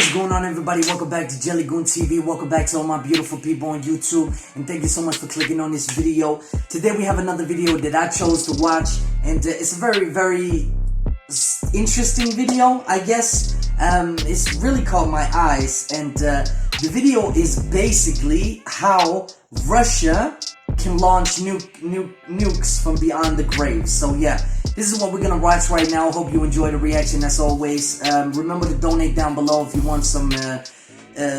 What's going on, everybody? Welcome back to JellyGoonTv. Welcome back to all my beautiful people on YouTube, and thank you so much for clicking on this video. Today we have another video that I chose to watch, and it's a very interesting video, I guess. It's really caught my eyes, and the video is basically how Russia can launch nukes from beyond the grave. So yeah, this is what we're gonna watch right now. Hope you enjoy the reaction as always. Remember to donate down below if you want some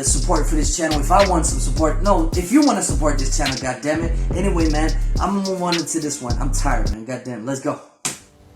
support for this channel. If I want some support, no, if you want to support this channel, goddammit. Anyway, man, I'm gonna move on into this one. I'm tired, man. Goddamn, let's go.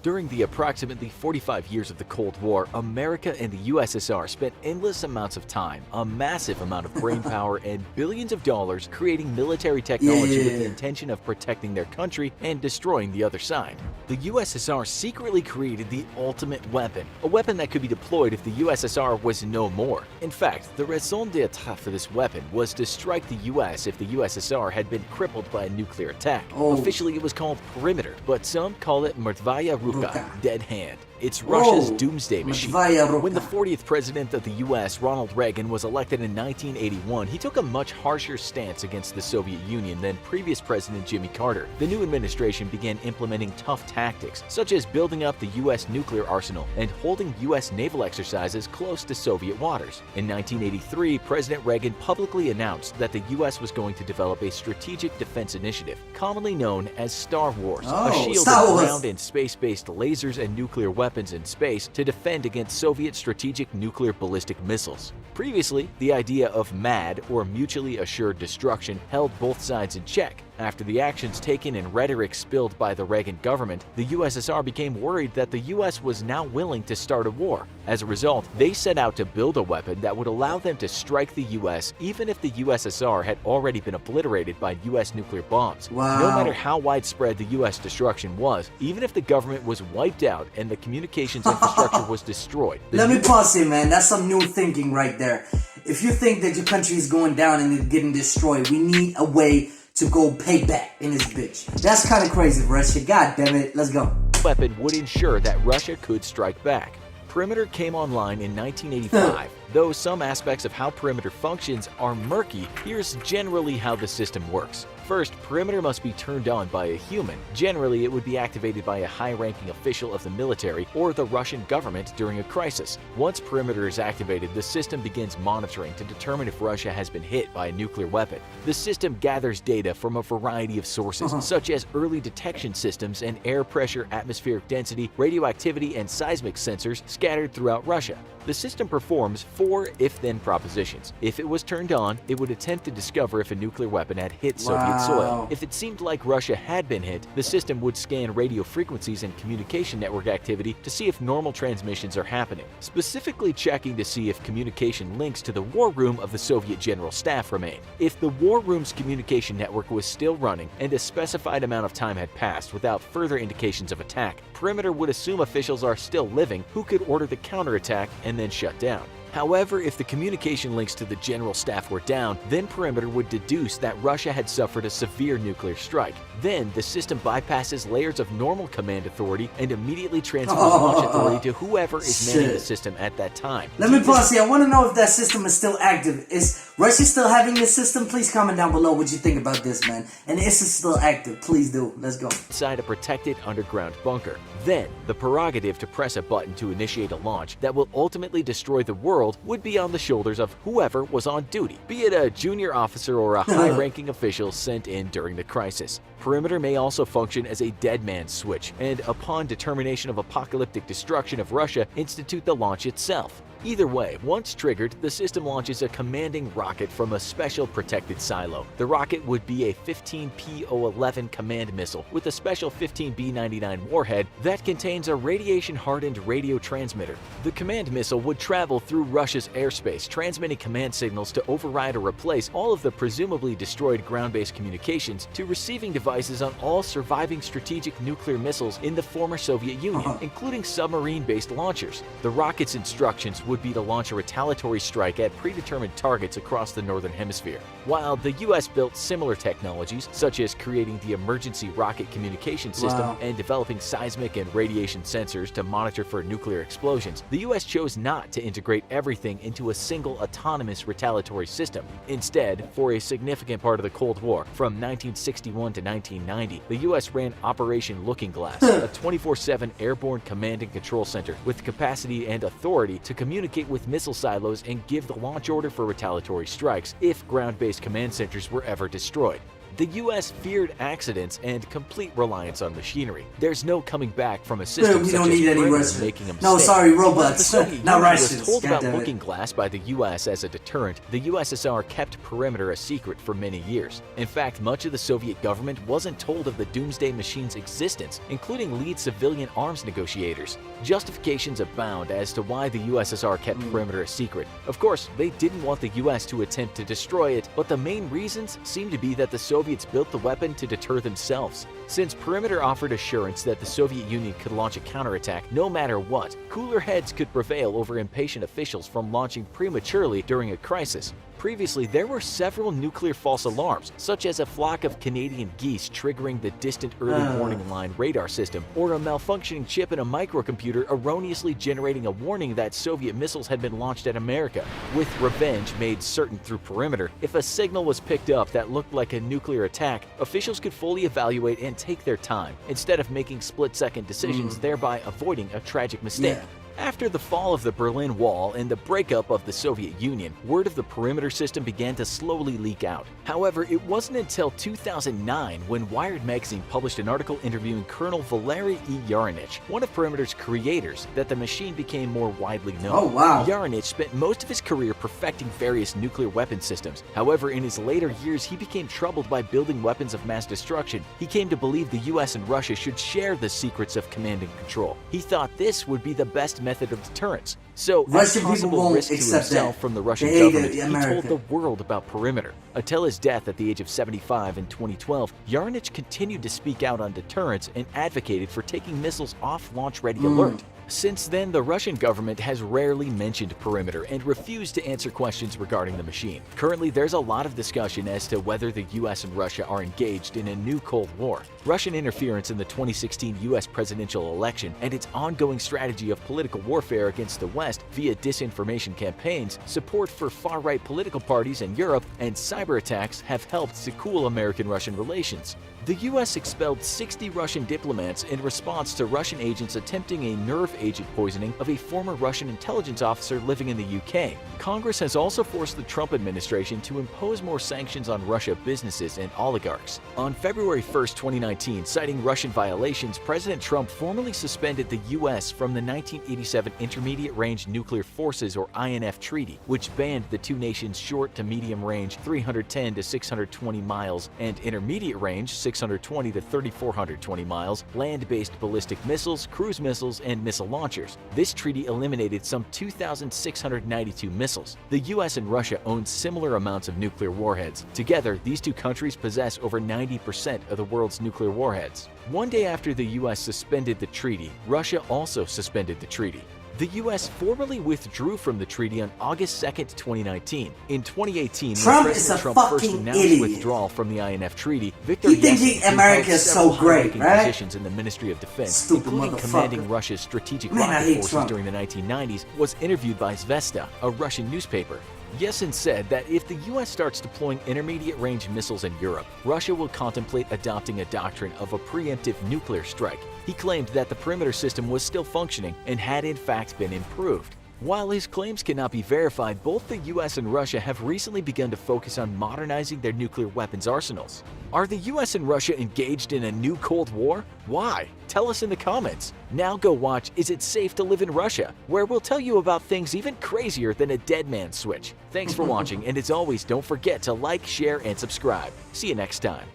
During the approximately 45 years of the Cold War, America and the USSR spent endless amounts of time, a massive amount of brainpower, and billions of dollars creating military technology with the intention of protecting their country and destroying the other side. The USSR secretly created the ultimate weapon, a weapon that could be deployed if the USSR was no more. In fact, the raison d'etre for this weapon was to strike the US if the USSR had been crippled by a nuclear attack. Officially, it was called Perimeter, but some call it Mrtvaya Ruka, dead hand. It's Russia's doomsday machine. When the 40th president of the US, Ronald Reagan, was elected in 1981, he took a much harsher stance against the Soviet Union than previous President Jimmy Carter. The new administration began implementing tough tactics, such as building up the US nuclear arsenal and holding US naval exercises close to Soviet waters. In 1983, President Reagan publicly announced that the US was going to develop a strategic defense initiative, commonly known as Star Wars, a shield of ground and space-based lasers and nuclear weapons in space to defend against Soviet strategic nuclear ballistic missiles. Previously, the idea of MAD, or mutually assured destruction, held both sides in check. After the actions taken and rhetoric spilled by the Reagan government, the USSR became worried that the US was now willing to start a war. As a result, they set out to build a weapon that would allow them to strike the US even if the USSR had already been obliterated by US nuclear bombs. No matter how widespread the US destruction was, even if the government was wiped out and the communications infrastructure was destroyed. Let me pause here, man. That's some new thinking right there. If you think that your country is going down and it's getting destroyed, we need a way to go pay back in this bitch. That's kind of crazy, Russia. God damn it. Let's go. The weapon would ensure that Russia could strike back. Perimeter came online in 1985. Though some aspects of how Perimeter functions are murky, here's generally how the system works. First, Perimeter must be turned on by a human. Generally, it would be activated by a high-ranking official of the military or the Russian government during a crisis. Once Perimeter is activated, the system begins monitoring to determine if Russia has been hit by a nuclear weapon. The system gathers data from a variety of sources, such as early detection systems and air pressure, atmospheric density, radioactivity, and seismic sensors scattered throughout Russia. The system performs 4 if-then propositions. If it was turned on, it would attempt to discover if a nuclear weapon had hit Soviet soil. If it seemed like Russia had been hit, the system would scan radio frequencies and communication network activity to see if normal transmissions are happening, specifically checking to see if communication links to the war room of the Soviet General Staff remained. If the war room's communication network was still running and a specified amount of time had passed without further indications of attack, Perimeter would assume officials are still living who could order the counterattack and then shut down. However, if the communication links to the General Staff were down, then Perimeter would deduce that Russia had suffered a severe nuclear strike. Then, the system bypasses layers of normal command authority and immediately transfers launch authority to whoever is manning the system at that time. Let me pause here. I want to know if that system is still active. Is Russia still having this system? Please comment down below what you think about this, man. And is it still active? Please do. Let's go. Inside a protected underground bunker. Then, the prerogative to press a button to initiate a launch that will ultimately destroy the world would be on the shoulders of whoever was on duty, be it a junior officer or a high-ranking official sent in during the crisis. Perimeter may also function as a dead man's switch, and upon determination of apocalyptic destruction of Russia, institute the launch itself. Either way, once triggered, the system launches a commanding rocket from a special protected silo. The rocket would be a 15P-011 command missile with a special 15B-99 warhead that contains a radiation-hardened radio transmitter. The command missile would travel through Russia's airspace, transmitting command signals to override or replace all of the presumably destroyed ground-based communications to receiving devices on all surviving strategic nuclear missiles in the former Soviet Union, including submarine-based launchers. The rocket's instructions would be to launch a retaliatory strike at predetermined targets across across the northern hemisphere. While the US built similar technologies, such as creating the emergency rocket communication system and developing seismic and radiation sensors to monitor for nuclear explosions, the US chose not to integrate everything into a single autonomous retaliatory system. Instead, for a significant part of the Cold War, from 1961 to 1990, the US ran Operation Looking Glass, a 24/7 airborne command and control center with the capacity and authority to communicate with missile silos and give the launch order for retaliatory strikes if ground-based command centers were ever destroyed. The US feared accidents and complete reliance on machinery. There's no coming back from a system we such don't as need any Perimeter Russians. making a mistake. No, sorry, The robots. Soviet Not Union Russians. was told about Goddammit. Looking Glass by the US as a deterrent. The USSR kept Perimeter a secret for many years. In fact, much of the Soviet government wasn't told of the Doomsday Machine's existence, including lead civilian arms negotiators. Justifications abound as to why the USSR kept Perimeter a secret. Of course, they didn't want the US to attempt to destroy it, but the main reasons seem to be that the Soviets built the weapon to deter themselves. Since Perimeter offered assurance that the Soviet Union could launch a counterattack no matter what, cooler heads could prevail over impatient officials from launching prematurely during a crisis. Previously, there were several nuclear false alarms, such as a flock of Canadian geese triggering the distant early warning line radar system, or a malfunctioning chip in a microcomputer erroneously generating a warning that Soviet missiles had been launched at America. With revenge made certain through Perimeter, if a signal was picked up that looked like a nuclear attack, officials could fully evaluate and take their time, instead of making split-second decisions, thereby avoiding a tragic mistake. After the fall of the Berlin Wall and the breakup of the Soviet Union, word of the Perimeter system began to slowly leak out. However, it wasn't until 2009 when Wired magazine published an article interviewing Colonel Valery E. Yarinich, one of Perimeter's creators, that the machine became more widely known. Oh, wow. Yarinich spent most of his career perfecting various nuclear weapon systems. However, in his later years, he became troubled by building weapons of mass destruction. He came to believe the US and Russia should share the secrets of command and control. He thought this would be the best method of deterrence. So, at Russian people possible won't risk to accept himself that. from the Russian They hate government, he America. told the world about Perimeter. Until his death at the age of 75 in 2012, Yarinich continued to speak out on deterrence and advocated for taking missiles off launch-ready alert. Since then, the Russian government has rarely mentioned Perimeter and refused to answer questions regarding the machine. Currently, there's a lot of discussion as to whether the US and Russia are engaged in a new Cold War. Russian interference in the 2016 US presidential election and its ongoing strategy of political warfare against the West via disinformation campaigns, support for far-right political parties in Europe, and cyber attacks have helped to cool American-Russian relations. The US expelled 60 Russian diplomats in response to Russian agents attempting a nerve agent poisoning of a former Russian intelligence officer living in the UK. Congress has also forced the Trump administration to impose more sanctions on Russia businesses and oligarchs. On February 1st, 2019, citing Russian violations, President Trump formally suspended the US from the 1987 Intermediate Range Nuclear Forces or INF Treaty, which banned the two nations' short to medium range 310 to 620 miles and intermediate range 620 to 3,420 miles land-based ballistic missiles, cruise missiles, and missile launchers. This treaty eliminated some 2,692 missiles. The US and Russia own similar amounts of nuclear warheads. Together, these two countries possess over 90% of the world's nuclear warheads. One day after the US suspended the treaty, Russia also suspended the treaty. The US formally withdrew from the treaty on August 2nd, 2019. In 2018, Trump when is President a Trump first fucking announced idiot. withdrawal from the INF Treaty, Victor He thinks Yeltsin, who America held is so several great, high-ranking right? positions in the Ministry of Defense, Stupid including motherfucker. commanding Russia's strategic Man, I rocket hate forces Trump. during the 1990s, was interviewed by Zvezda, a Russian newspaper. Yeltsin said that if the US starts deploying intermediate-range missiles in Europe, Russia will contemplate adopting a doctrine of a preemptive nuclear strike. He claimed that the perimeter system was still functioning and had in fact been improved. While his claims cannot be verified, both the US and Russia have recently begun to focus on modernizing their nuclear weapons arsenals. Are the US and Russia engaged in a new Cold War? Why? Tell us in the comments. Now go watch Is It Safe to Live in Russia?, where we'll tell you about things even crazier than a dead man switch. Thanks for watching, and as always, don't forget to like, share, and subscribe. See you next time.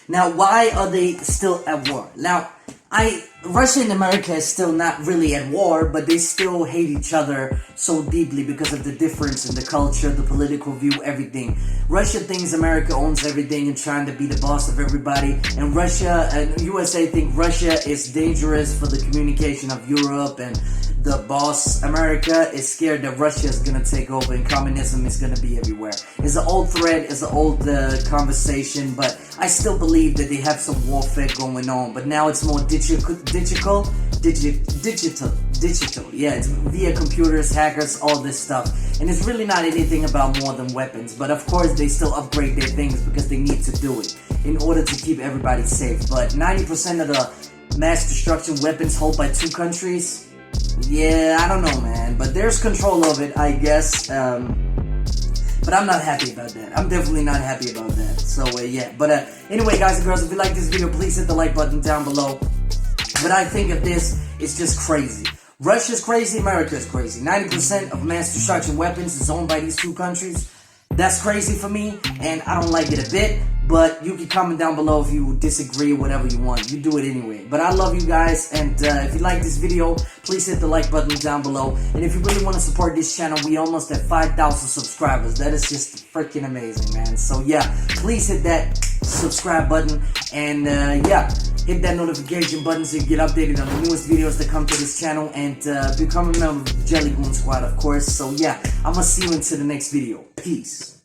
Now, why are they still at war? Now, I Russia and America is still not really at war, but they still hate each other so deeply because of the difference in the culture, the political view, everything. Russia thinks America owns everything and trying to be the boss of everybody, and Russia and USA think Russia is dangerous for the communication of Europe, and the boss America is scared that Russia is gonna take over and communism is gonna be everywhere. It's an old thread, it's an old conversation, but I still believe that they have some warfare going on, but now it's more digital. Yeah, it's via computers, hackers, all this stuff. And it's really not anything about more than weapons. But of course, they still upgrade their things because they need to do it in order to keep everybody safe. But 90% of the mass destruction weapons held by two countries, yeah, I don't know, man. But there's control of it, I guess. But I'm not happy about that. I'm definitely not happy about that. So, yeah. But anyway, guys and girls, if you like this video, please hit the like button down below. But I think of this, it's just crazy. Russia's crazy, America's crazy. 90% of mass destruction weapons is owned by these two countries. That's crazy for me, and I don't like it a bit. But you can comment down below if you disagree or whatever you want. You do it anyway. But I love you guys, and if you like this video, please hit the like button down below. And if you really want to support this channel, we almost at 5,000 subscribers. That is just freaking amazing, man. So yeah, please hit that subscribe button, and yeah, hit that notification button so you get updated on the newest videos that come to this channel, and become a member of the JellyGoon squad, of course. So yeah, I'm gonna see you into the next video. Peace.